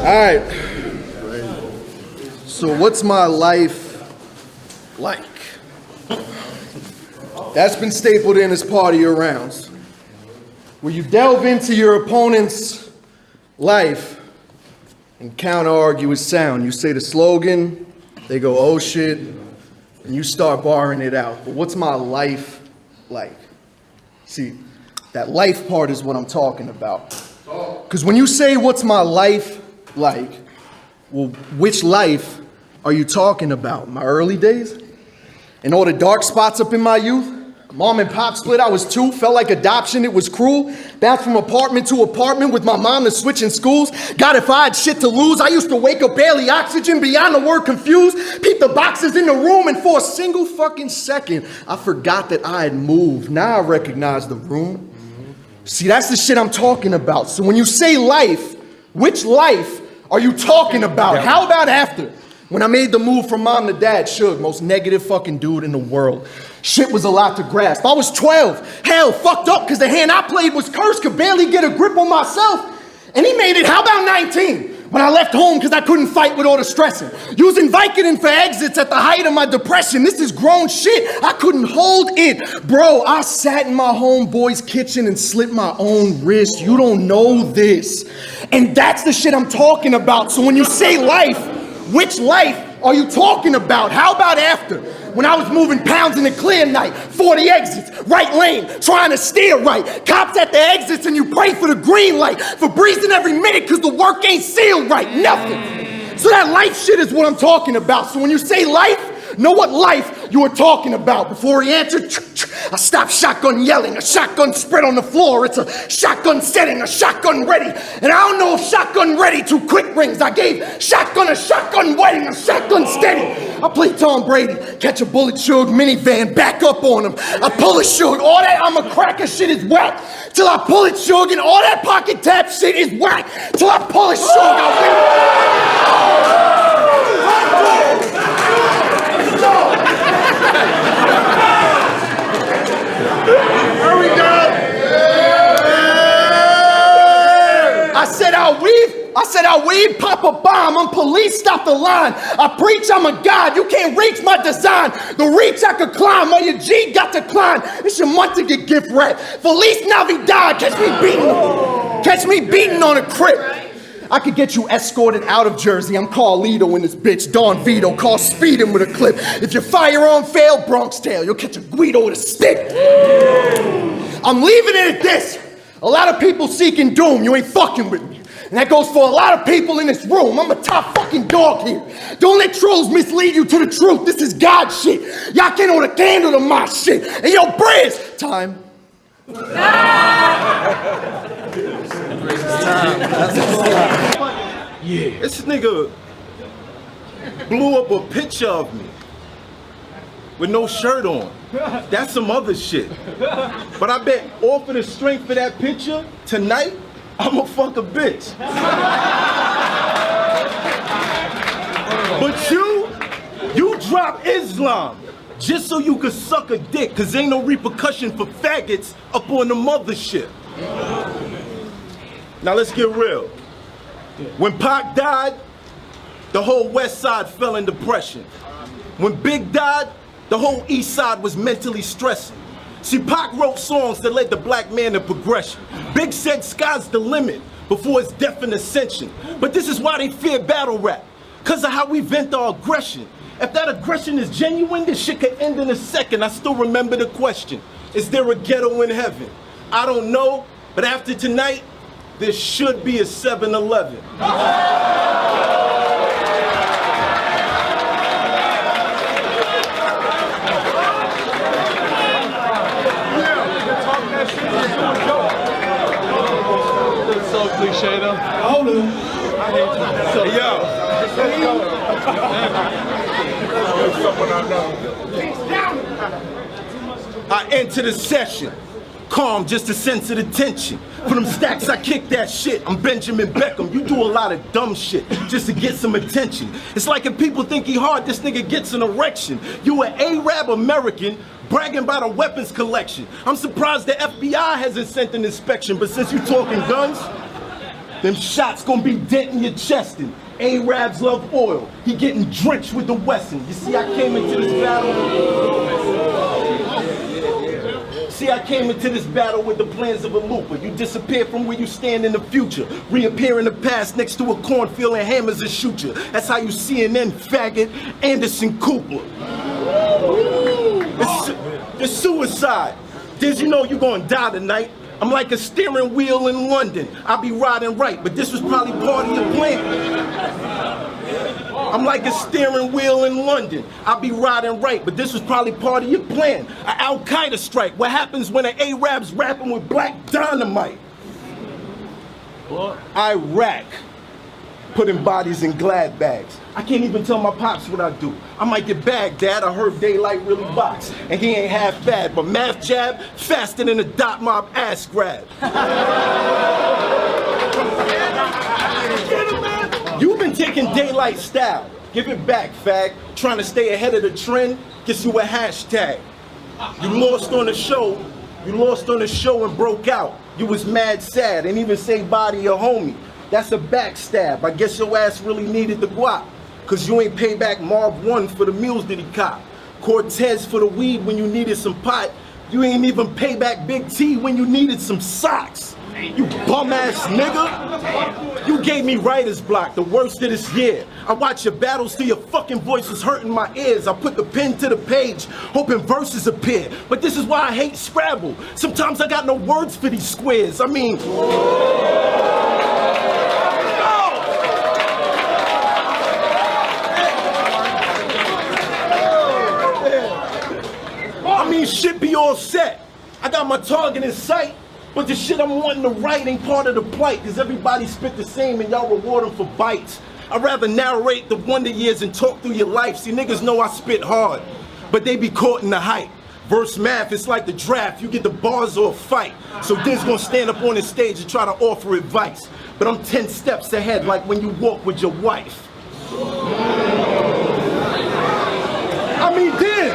Alright. So what's my life like? That's been stapled in as part of your rounds. Where you delve into your opponent's life and counter-argue with sound. You say the slogan, they go, oh shit, and you start barring it out. But what's my life like? See, that life part is what I'm talking about. Because when you say, what's my life like, well, which life are you talking about? My early days? And all the dark spots up in my youth? Mom and pop split, I was 2, felt like adoption, it was cruel. Bounced from apartment to apartment with my mom and switching schools. God, if I had shit to lose, I used to wake up barely oxygen, beyond the word confused. Peep the boxes in the room, and for a single fucking second, I forgot that I had moved. Now I recognize the room. See, that's the shit I'm talking about. So when you say life, which life are you talking about? Yeah. How about after? When I made the move from mom to dad, Suge, most negative fucking dude in the world. Shit was a lot to grasp. I was 12. Hell, fucked up because the hand I played was cursed, could barely get a grip on myself. And he made it, how about 19? When I left home because I couldn't fight with all the stressing. Using Vicodin for exits at the height of my depression. This is grown shit. I couldn't hold it. Bro, I sat in my homeboy's kitchen and slit my own wrist. You don't know this. And that's the shit I'm talking about. So when you say life, which life are you talking about? How about after? When I was moving pounds in a clear night, 40 exits, right lane, trying to steer right. Cops at the exits and you pray for the green light. For breezing every minute cause the work ain't sealed right, nothing. So that life shit is what I'm talking about. So when you say life, know what life you were talking about. Before he answered, I stopped shotgun yelling, a shotgun spread on the floor. It's a shotgun setting, a shotgun ready. And I don't know if shotgun ready, 2 quick rings. I gave shotgun a shotgun wedding, a shotgun steady. I play Tom Brady, catch a bullet Suge minivan, back up on him. I pull a Suge, all that I'm a cracker shit is whack. Till I pull it Suge and all that pocket tap shit is whack. Till I pull it Suge, I win. I said I'll weed, pop a bomb, I'm police, stop the line. I preach, I'm a god, you can't reach my design. The reach I could climb, while your G got to climb. It's your month to get gift wrapped. Feliz Navidad, catch me beating on a crib. I could get you escorted out of Jersey. I'm Carlito in this bitch, Don Vito, call speeding with a clip. If your firearm fail, Bronx tail, you'll catch a Guido with a stick. I'm leaving it at this. A lot of people seeking doom, you ain't fucking with me. And that goes for a lot of people in this room. I'm a top fucking dog here. Don't let trolls mislead you to the truth. This is God shit. Y'all can't hold a candle to my shit. And yo, Briz, time. Yeah. This nigga blew up a picture of me with no shirt on. That's some other shit. But I bet off of the strength of that picture, tonight, I'ma fuck a bitch. But you drop Islam just so you could suck a dick, cause ain't no repercussion for faggots up on the mothership. Now let's get real. When Pac died, the whole West Side fell in depression. When Big died, the whole East Side was mentally stressing. See, Pac wrote songs that led the black man to progression. Big said sky's the limit before it's death and ascension. But this is why they fear battle rap, cause of how we vent our aggression. If that aggression is genuine, this shit could end in a second. I still remember the question, is there a ghetto in heaven? I don't know, but after tonight, there should be a 7-Eleven. So cliche though. Hold on. Hey, yo. I enter the session, calm, just a sense of the tension. For them stacks, I kick that shit. I'm Benjamin Beckham. You do a lot of dumb shit just to get some attention. It's like if people think he hard, this nigga gets an erection. You an Arab American bragging about a weapons collection. I'm surprised the FBI hasn't sent an inspection, but since you talking guns, Them shots gonna be denting your chest in. Arabs love oil. He getting drenched with the Wesson. You see, I came into this battle with the plans of a looper. You disappear from where you stand in the future. Reappear in the past next to a cornfield and hammers and shoot you. That's how you CNN faggot Anderson Cooper. It's suicide. Did you know you're gonna die tonight? I'm like a steering wheel in London. I'll be riding right, but this was probably part of your plan. I'm like a steering wheel in London. I'll be riding right, but this was probably part of your plan. An Al-Qaeda strike. What happens when an Arab's rapping with black dynamite? Iraq. Putting bodies in glad bags. I can't even tell my pops what I do. I might get bagged, Dad. I heard Daylight really box. And he ain't half bad, but math jab, faster than a dot mob ass grab. You've been taking Daylight style. Give it back, fag. Trying to stay ahead of the trend gets you a hashtag. You lost on the show. You lost on the show and broke out. You was mad sad and even say bye to your homie. That's a backstab. I guess your ass really needed the guap. Cause you ain't pay back Marv 1 for the mules that he cop. Cortez for the weed when you needed some pot. You ain't even pay back Big T when you needed some socks. You bum ass nigga. You gave me writer's block, the worst of this year. I watch your battles till your fucking voice is hurting my ears. I put the pen to the page, hoping verses appear. But this is why I hate Scrabble. Sometimes I got no words for these squares. I mean, shit be all set. I got my target in sight, but the shit I'm wanting to write ain't part of the plight, cause everybody spit the same and y'all reward them for bites. I'd rather narrate the wonder years and talk through your life. See, niggas know I spit hard, but they be caught in the hype. Verse math, it's like the draft. You get the bars or a fight. So Diz gonna stand up on the stage and try to offer advice. But I'm 10 steps ahead, like when you walk with your wife. I mean, Diz,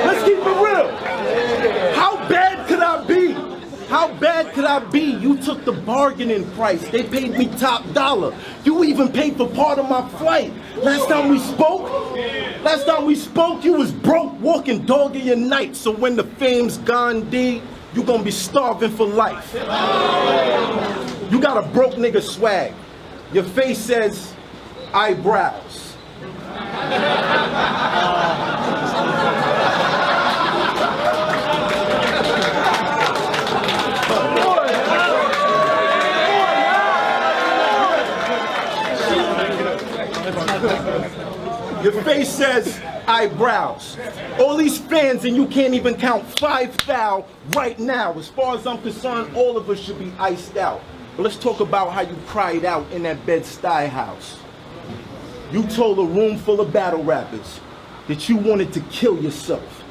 let's keep it real. How bad could I be? How bad could I be? You took the bargaining price. They paid me top dollar. You even paid for part of my flight. Last time we spoke, you was broke, walking dog in your night. So when the fame's gone, D, you gonna be starving for life. You got a broke nigga swag. Your face says eyebrows. Your face says eyebrows. All these fans and you can't even count 5,000 right now. As far as I'm concerned, all of us should be iced out. But let's talk about how you cried out in that Bed-Stuy house. You told a room full of battle rappers that you wanted to kill yourself.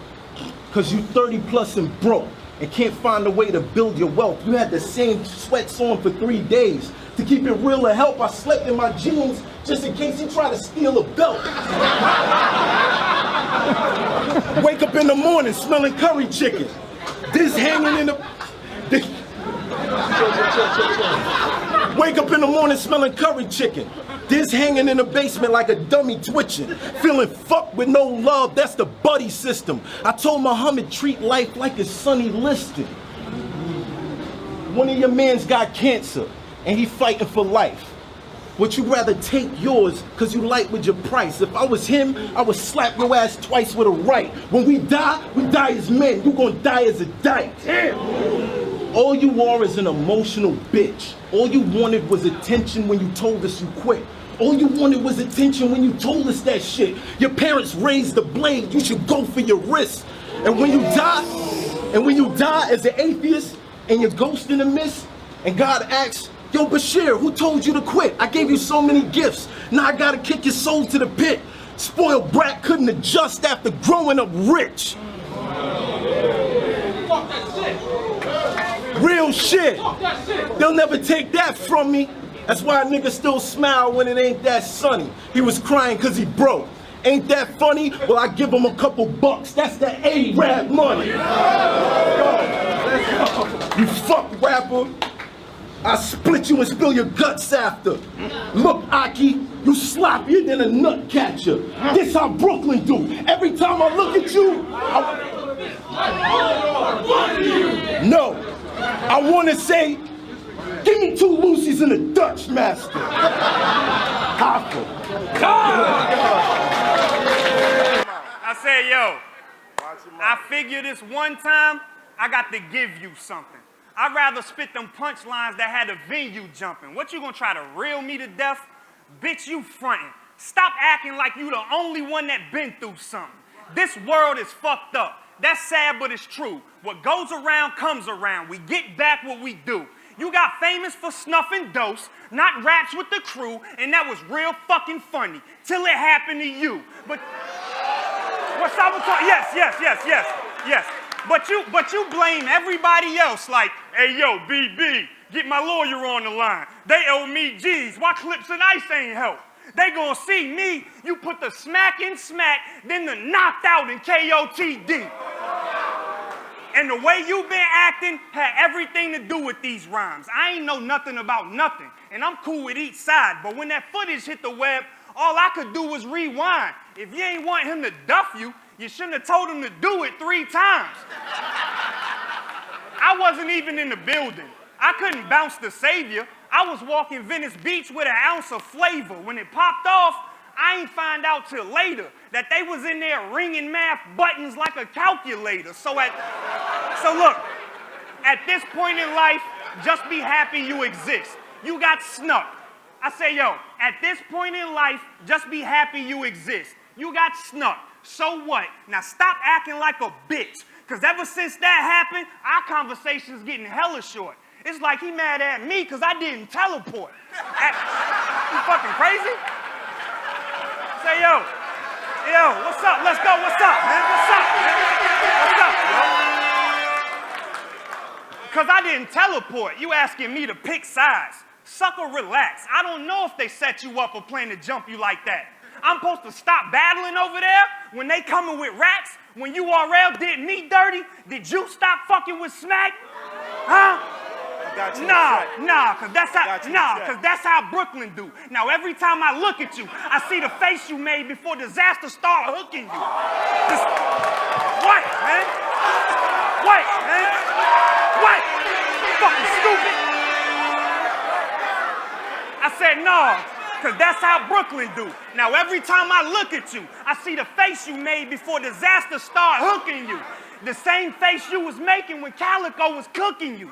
Cause you 30 plus and broke and can't find a way to build your wealth. You had the same sweats on for 3 days. To keep it real to help, I slept in my jeans just in case he tried to steal a belt. Wake up in the morning smelling curry chicken. This hanging in the... Wake up in the morning smelling curry chicken. This hanging in the basement like a dummy twitching. Feeling fucked with no love, that's the buddy system. I told Muhammad treat life like it's Sonny Liston. One of your mans got cancer and he fighting for life. Would you rather take yours cause you light with your price? If I was him, I would slap your ass twice with a right. When we die as men. You gonna die as a dyke. Damn. All you are is an emotional bitch. All you wanted was attention when you told us you quit. All you wanted was attention when you told us that shit. Your parents raised the blade, you should go for your wrist. And when you die as an atheist and you're ghost in the mist, and God asks, yo, Bashir, who told you to quit? I gave you so many gifts. Now I gotta kick your soul to the pit. Spoiled brat couldn't adjust after growing up rich. Real shit. They'll never take that from me. That's why a nigga still smile when it ain't that sunny. He was crying cause he broke. Ain't that funny? Well, I give him a couple bucks. That's the A-rap money. Yo, let's go. You fuck rapper. I split you and spill your guts after. Look, Aki, you sloppier than a nut catcher. This how Brooklyn do. Every time I look at you, No, I want to say, give me 2 Lucy's and a Dutch master. Hoffa. I said, yo, I figure this one time, I got to give you something. I'd rather spit them punchlines that had a venue jumping. What, you gonna try to reel me to death? Bitch, you frontin'. Stop acting like you the only one that been through something. This world is fucked up. That's sad, but it's true. What goes around comes around. We get back what we do. You got famous for snuffing dose, not raps with the crew, and that was real fucking funny, till it happened to you. But what's up with yes. But you blame everybody else like, hey, yo, BB, get my lawyer on the line. They owe me G's. Why Clips and Ice ain't help? They gonna see me. You put the smack in smack, then the knocked out in KOTD. And the way you been acting had everything to do with these rhymes. I ain't know nothing about nothing, and I'm cool with each side. But when that footage hit the web, all I could do was rewind. If you ain't want him to duff you, you shouldn't have told him to do it 3 times. I wasn't even in the building. I couldn't bounce the savior. I was walking Venice Beach with an ounce of flavor. When it popped off, I ain't find out till later that they was in there ringing math buttons like a calculator. So look, at this point in life, just be happy you exist. You got snuck. I say, yo, at this point in life, just be happy you exist. You got snuck. So what? Now stop acting like a bitch. Because ever since that happened, our conversation's getting hella short. It's like he mad at me because I didn't teleport. You fucking crazy? Say, yo, what's up? Let's go. What's up, man? What's up, man? What's up, yo? Because I didn't teleport. You asking me to pick sides. Sucker, relax. I don't know if they set you up or plan to jump you like that. I'm supposed to stop battling over there when they coming with raps? When URL did me dirty? Did you stop fucking with Smack? Huh? Nah, cause that's how Brooklyn do. Now every time I look at you, I see the face you made before disaster started hooking you. What, man? What? Fucking stupid. I said no, cause that's how Brooklyn do. Now every time I look at you, I see the face you made before disaster started hooking you. The same face you was making when Calico was cooking you.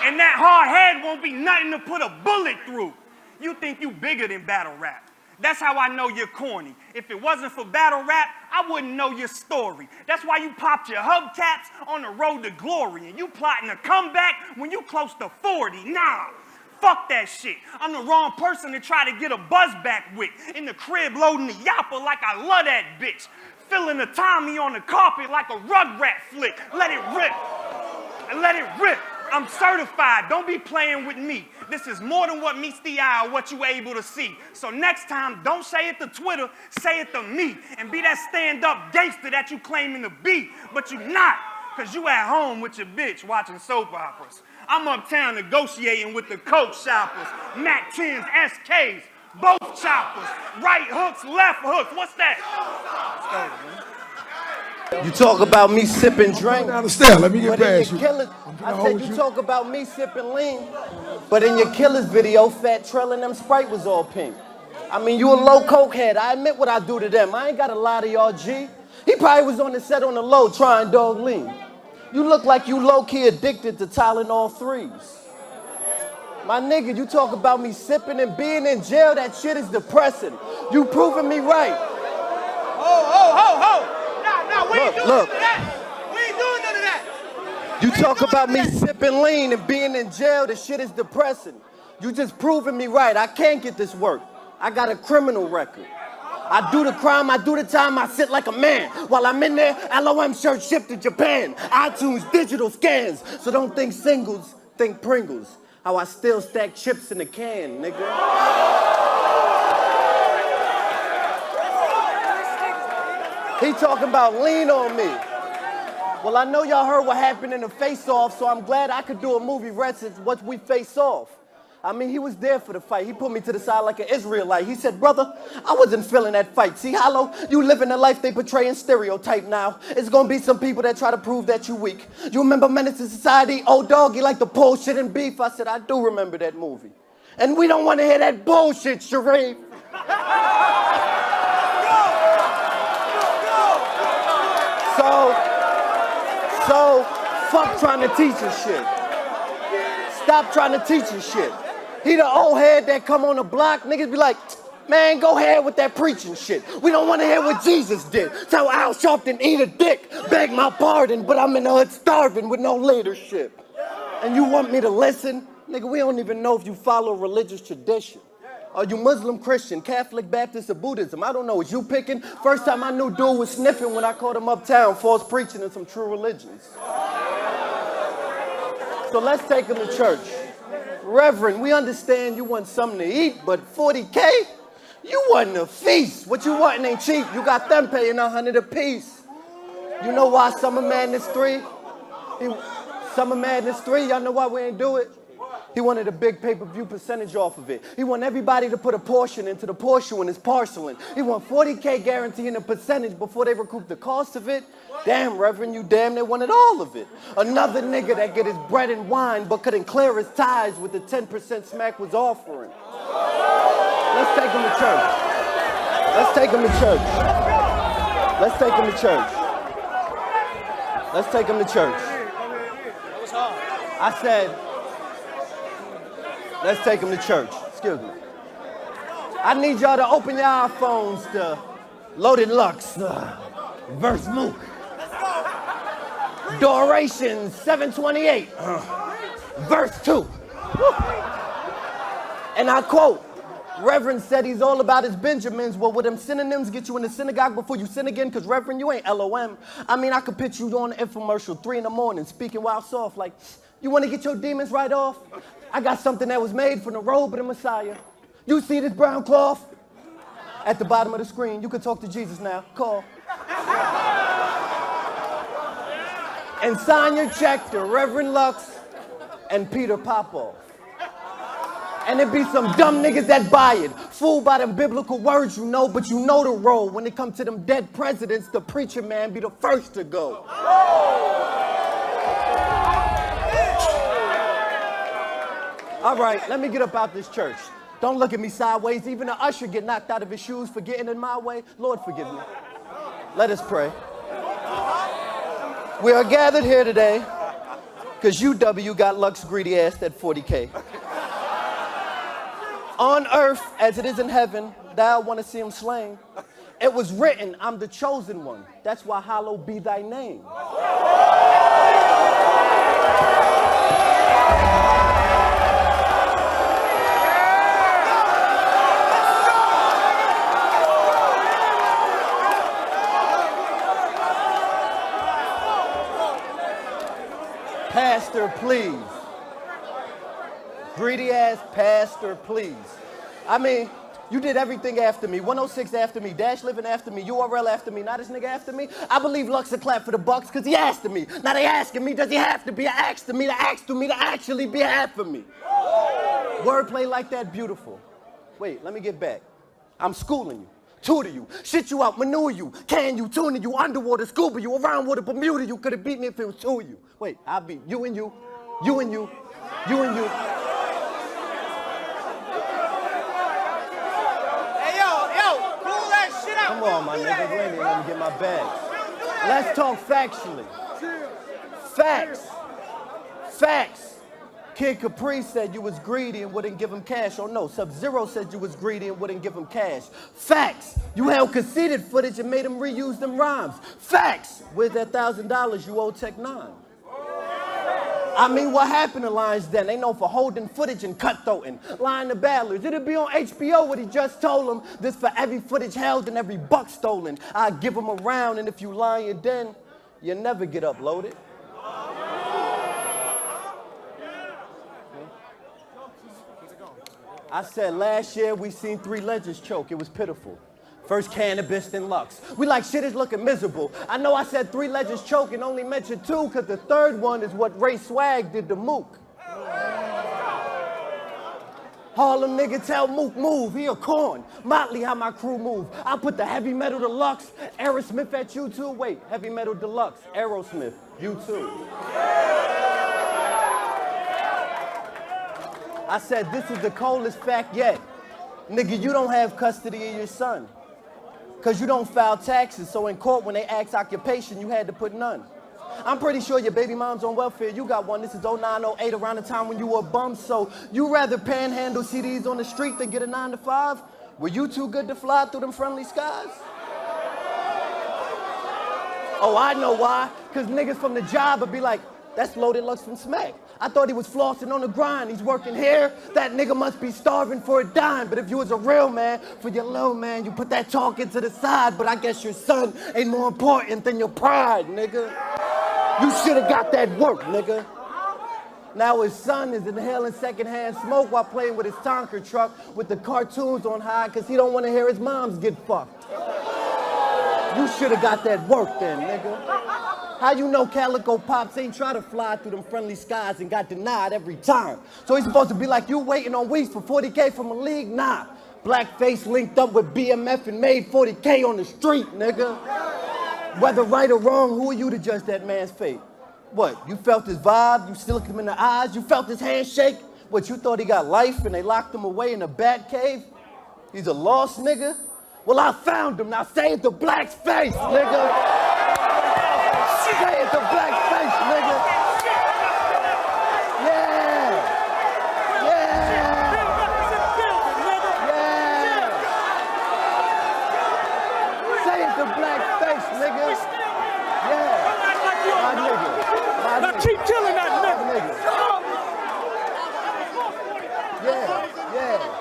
And that hard head won't be nothing to put a bullet through. You think you bigger than battle rap. That's how I know you're corny. If it wasn't for battle rap, I wouldn't know your story. That's why you popped your hubcaps on the road to glory, and you plotting a comeback when you close to 40. Nah, fuck that shit. I'm the wrong person to try to get a buzz back with. In the crib loading the yapper like I love that bitch. Filling the Tommy on the carpet like a Rugrat flick. Let it rip. I'm certified. Don't be playing with me. This is more than what meets the eye or what you able to see. So next time, don't say it to Twitter, say it to me. And be that stand-up gangster that you claiming to be, but you not. Because you at home with your bitch watching soap operas. I'm uptown negotiating with the coke shoppers. Mac 10s, SKs, both choppers. Right hooks, left hooks. What's that? Let's go, man. You talk about me sipping drink. Down the stairs, let me get past you. I said you talk about me sipping lean, but in your Killers video, Fat Trell and them Sprite was all pink. I mean, you a low coke head. I admit what I do to them. I ain't got a lie to y'all, G. He probably was on the set on the low trying dog lean. You look like you low-key addicted to Tylenol 3s. My nigga, you talk about me sipping and being in jail, that shit is depressing. You proving me right. We ain't doing none of that. We ain't doing none of that. You talk about me sipping lean and being in jail, the shit is depressing. You just proving me right. I can't get this work. I got a criminal record. I do the crime, I do the time, I sit like a man. While I'm in there, LOM shirt shipped to Japan. iTunes digital scans. So don't think singles, think Pringles. How I still stack chips in the can, nigga. He talking about lean on me. Well, I know y'all heard what happened in the face-off, so I'm glad I could do a movie reference what we face off. I mean, he was there for the fight. He put me to the side like an Israelite. He said, brother, I wasn't feeling that fight. See, Hollow, you living a life they portray in stereotype now. It's gonna be some people that try to prove that you weak. You remember Menace to Society? Oh, dog, you like the bullshit and beef. I said, I do remember that movie. And we don't want to hear that bullshit, Sharif. So, fuck trying to teach us shit. Stop trying to teach us shit. He the old head that come on the block, niggas be like, man, go ahead with that preaching shit. We don't want to hear what Jesus did. Tell Al Sharpton eat a dick, beg my pardon, but I'm in the hood starving with no leadership. And you want me to listen? Nigga, we don't even know if you follow religious tradition. Are you Muslim, Christian, Catholic, Baptist, or Buddhism? I don't know. Is you picking? First time I knew dude was sniffing when I caught him uptown, false preaching in some true religions. So let's take him to church. Reverend, we understand you want something to eat, but 40K? You want a feast. What you want ain't cheap. You got them paying $100 a piece. You know why Summer Madness 3? Summer Madness 3, y'all know why we ain't do it? He wanted a big pay-per-view percentage off of it. He want everybody to put a portion into the portion when it's parceling. He want 40K guaranteeing a percentage before they recoup the cost of it. Damn, Reverend, you damn near wanted all of it. Another nigga that get his bread and wine but couldn't clear his ties with the 10% Smack was offering. Let's take him to church. Let's take him to church. Let's take him to church. Let's take him to church. I said, let's take him to church. Excuse me. I need y'all to open your iPhones to Loaded Lux, verse Luke. Duration 728, verse 2. And I quote, Reverend said he's all about his Benjamins. Well, would them synonyms get you in the synagogue before you sin again? Because, Reverend, you ain't LOM. I mean, I could picture you on the infomercial 3 in the morning speaking wild soft like, you want to get your demons right off? I got something that was made from the robe of the Messiah. You see this brown cloth? At the bottom of the screen. You can talk to Jesus now. Call. And sign your check to Reverend Lux and Peter Popoff. And it be some dumb niggas that buy it. Fooled by them biblical words you know, but you know the role. When it comes to them dead presidents, the preacher man be the first to go. All right, let me get up out this church. Don't look at me sideways. Even the usher get knocked out of his shoes for getting in my way. Lord, forgive me. Let us pray. We are gathered here today because UW got Lux greedy ass at 40K. On earth as it is in heaven, thou want to see him slain. It was written, I'm the chosen one. That's why hallowed be thy name. Pastor, please. Greedy ass pastor, please. I mean, you did everything after me. 106 after me, Dash Living after me, URL after me, now this nigga after me. I believe Lux will clap for the Bucks because he asked me. Now they asking me, does he have to be? I asked me to actually be half of me. Wordplay like that, beautiful. Wait, let me get back. I'm schooling you. Tutor you, shit you out, manure you, can you, tuna you, underwater, scuba you, around water, Bermuda you. Could have beat me if it was two of you. Wait, I'll beat you and you, you and you, you and you. Hey, yo, pull that shit out. Come on, my nigga, you ain't even let me get my bags. Let's talk factually. Facts. Facts. Kid Capri said you was greedy and wouldn't give him cash. Oh no, Sub-Zero said you was greedy and wouldn't give him cash. Facts. You held conceited footage and made him reuse them rhymes. Facts. Where's that $1,000 you owe Tech 9? I mean, what happened to Lions Den? They known for holding footage and cutthroating. Lying to battlers. It'll be on HBO what he just told them. This for every footage held and every buck stolen. I give him a round, and if you lying then, you never get uploaded. I said last year we seen 3 legends choke. It was pitiful. First cannabis, then Lux. We like shit is looking miserable. I know I said 3 legends choke and only mentioned 2 cause the third one is what Ray Swag did to Mook. Harlem nigga tell Mook move, he a corn. Motley how my crew move. I put the heavy metal deluxe, Aerosmith at U2. Wait, heavy metal deluxe, Aerosmith, U2. I said this is the coldest fact yet. Nigga, you don't have custody of your son. Cause you don't file taxes, so in court when they ask occupation, you had to put none. I'm pretty sure your baby mom's on welfare, you got one. This is 09, 08, around the time when you were a bum, so you rather panhandle CDs on the street than get a 9 to 5? Were you too good to fly through them friendly skies? Oh, I know why, cause niggas from the job would be like, that's Loaded Lux from Smack. I thought he was flossing on the grind. He's working here. That nigga must be starving for a dime. But if you was a real man, for your little man, you put that talking to the side. But I guess your son ain't more important than your pride, nigga. You should've got that work, nigga. Now his son is inhaling secondhand smoke while playing with his Tonka truck with the cartoons on high because he don't want to hear his moms get fucked. You should've got that work then, nigga. How you know Calico Pops ain't try to fly through them friendly skies and got denied every time? So he's supposed to be like you waiting on weeks for 40K from a league? Nah. Blackface linked up with BMF and made 40K on the street, nigga. Whether right or wrong, who are you to judge that man's fate? What, you felt his vibe? You still looked him in the eyes? You felt his handshake? What, you thought he got life and they locked him away in a bat cave? He's a lost nigga? Well, I found him. Now say it to Black's face, nigga. Say it to Black's face, nigga. Yeah. Yeah. Yeah. Say it to Black's face, nigga. Yeah. My nigga. My nigga. Now keep killing that nigga. Yeah.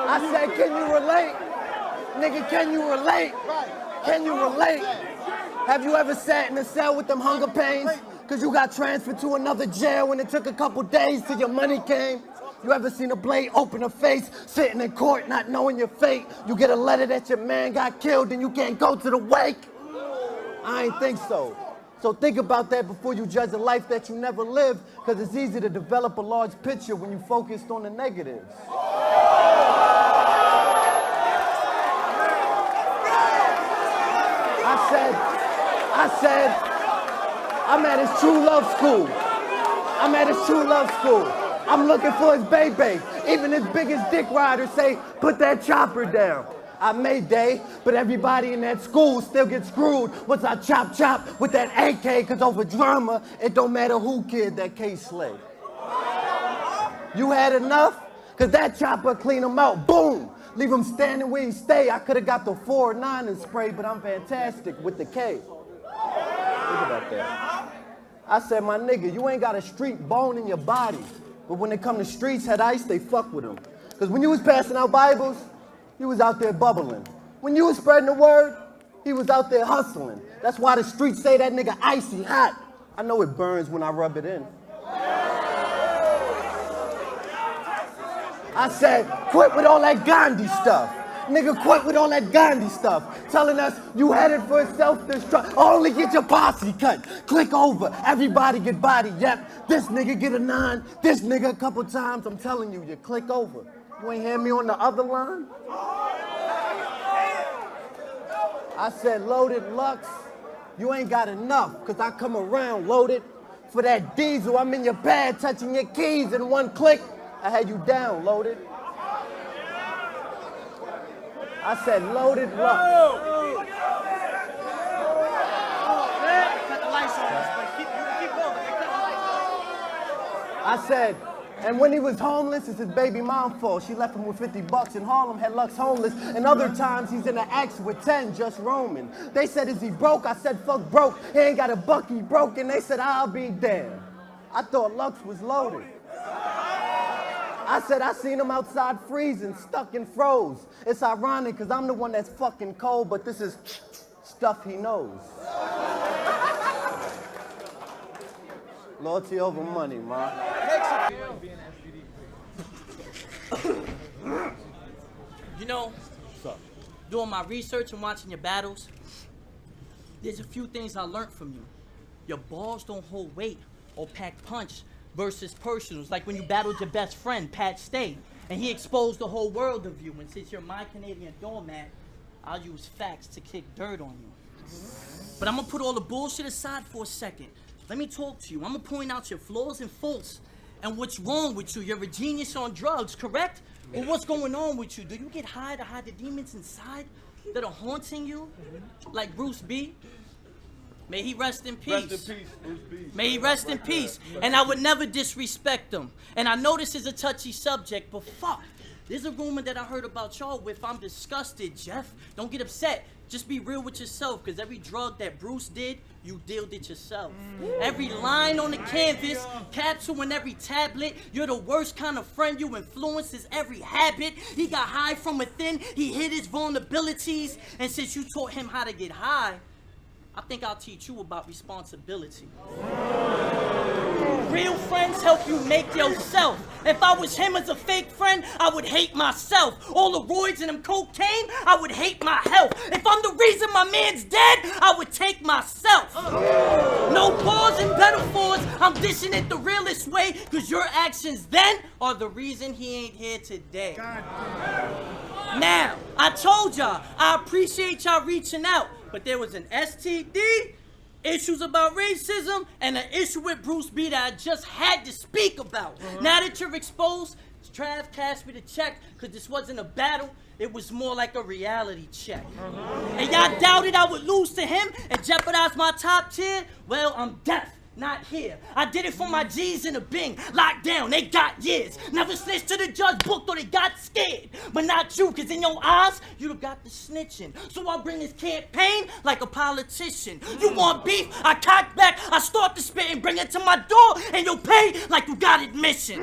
I said, can you relate? Nigga, can you relate? Can you relate? Have you ever sat in a cell with them hunger pains? Cause you got transferred to another jail and it took a couple days till your money came? You ever seen a blade open a face, sitting in court not knowing your fate? You get a letter that your man got killed and you can't go to the wake? I ain't think so. So think about that before you judge a life that you never lived, cause it's easy to develop a large picture when you focused on the negatives. I said, I'm at his true love school. I'm at his true love school. I'm looking for his baby. Even his biggest dick riders say, put that chopper down. I made day, but everybody in that school still gets screwed once I chop with that AK, cause over drama, it don't matter who kid that case slay. You had enough? Cause that chopper clean him out, boom. Leave him standing where he stay. I could've got the 4 or 9 and spray, but I'm fantastic with the K. Think about that. I said, my nigga, you ain't got a street bone in your body. But when it come to streets, had ice, they fuck with them. Cause when you was passing out Bibles, he was out there bubbling. When you was spreading the word, he was out there hustling. That's why the streets say that nigga icy hot. I know it burns when I rub it in. I said, quit with all that Gandhi stuff. Nigga, quit with all that Gandhi stuff. Telling us you headed for self-destruct. Only get your posse cut. Click over. Everybody get body. Yep, this nigga get a 9. This nigga a couple times. I'm telling you, you click over. You ain't hear me on the other line? I said, Loaded Lux, you ain't got enough, cause I come around loaded. For that diesel, I'm in your pad touching your keys in one click. I had you down, Loaded. I said, Loaded Lux. I said, and when he was homeless, it's his baby mom's fault. She left him with 50 bucks in Harlem, had Lux homeless. And other times he's in an axe with 10, just roaming. They said, is he broke? I said, fuck broke. He ain't got a buck, he broke. And they said, I'll be damned. I thought Lux was loaded. I said, I seen him outside freezing, stuck and froze. It's ironic, because I'm the one that's fucking cold, but this is stuff he knows. Loyalty over money, man. You know, doing my research and watching your battles, there's a few things I learned from you. Your balls don't hold weight or pack punch versus personals. Like when you battled your best friend, Pat Stay, and he exposed the whole world of you. And since you're my Canadian doormat, I'll use facts to kick dirt on you. But I'm gonna put all the bullshit aside for a second. Let me talk to you. I'm gonna point out your flaws and faults and what's wrong with you. You're a genius on drugs, correct? Well, what's going on with you? Do you get high to hide the demons inside that are haunting you? Like Bruce B? May he rest in peace. Rest in peace, Bruce B. May he rest in peace. And I would never disrespect him. And I know this is a touchy subject, but fuck. There's a rumor that I heard about y'all with. I'm disgusted, Jeff. Don't get upset. Just be real with yourself, because every drug that Bruce did, you dealt it yourself. Every line on the canvas, capsule in every tablet, you're the worst kind of friend. You influence his every habit. He got high from within. He hid his vulnerabilities. And since you taught him how to get high, I think I'll teach you about responsibility. Real friends help you make yourself. If I was him as a fake friend, I would hate myself. All the roids and them cocaine, I would hate my health. If I'm the reason my man's dead, I would take myself. No pause and metaphors, I'm dishing it the realest way, cause your actions then are the reason he ain't here today. Now, I told y'all, I appreciate y'all reaching out, but there was an STD, issues about racism, and an issue with Bruce B that I just had to speak about. Now that you're exposed, Trav cast me the check, because this wasn't a battle, it was more like a reality check. And y'all doubted I would lose to him and jeopardize my top tier? Well, I'm deaf. Not here. I did it for my G's in a Bing. Locked down, they got years. Never snitched to the judge book or they got scared. But not you, cause in your eyes, you'd got the snitching. So I bring this campaign like a politician. You want beef? I cock back, I start to spit and bring it to my door, and you'll pay like you got admission.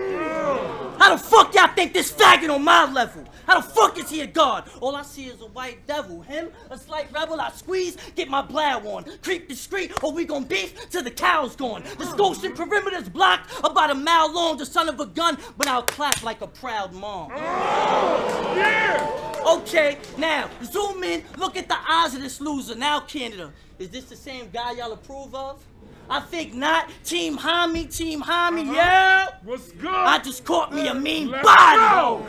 How the fuck y'all think this faggot on my level? How the fuck is he a god? All I see is a white devil. Him, a slight rebel, I squeeze, get my blow on. Creep the street, or we gon' beef till the cows gone. The Scotian perimeter's blocked, about a mile long, the son of a gun, but I'll clap like a proud mom. Okay, now, zoom in, look at the eyes of this loser. Now, Canada, is this the same guy y'all approve of? I think not. Team Hami, yeah? What's good? I just caught me a mean body.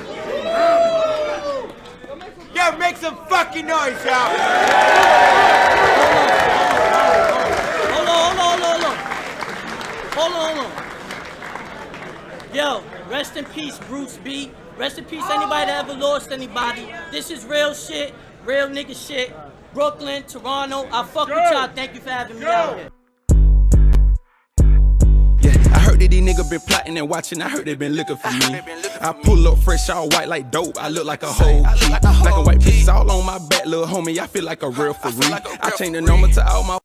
Yo, make some fucking noise, y'all. Hold on. Yo, rest in peace, Bruce B. Rest in peace, anybody that ever lost anybody. This is real shit, real nigga shit. Brooklyn, Toronto, I fuck with y'all. Thank you for having me out here. I heard that these niggas been plotting and watching, I heard they been looking for me. I pull up fresh, all white like dope, I look like a whole key. Black and white pieces all on my back, little homie, I feel like a real for real. I changed the number to all my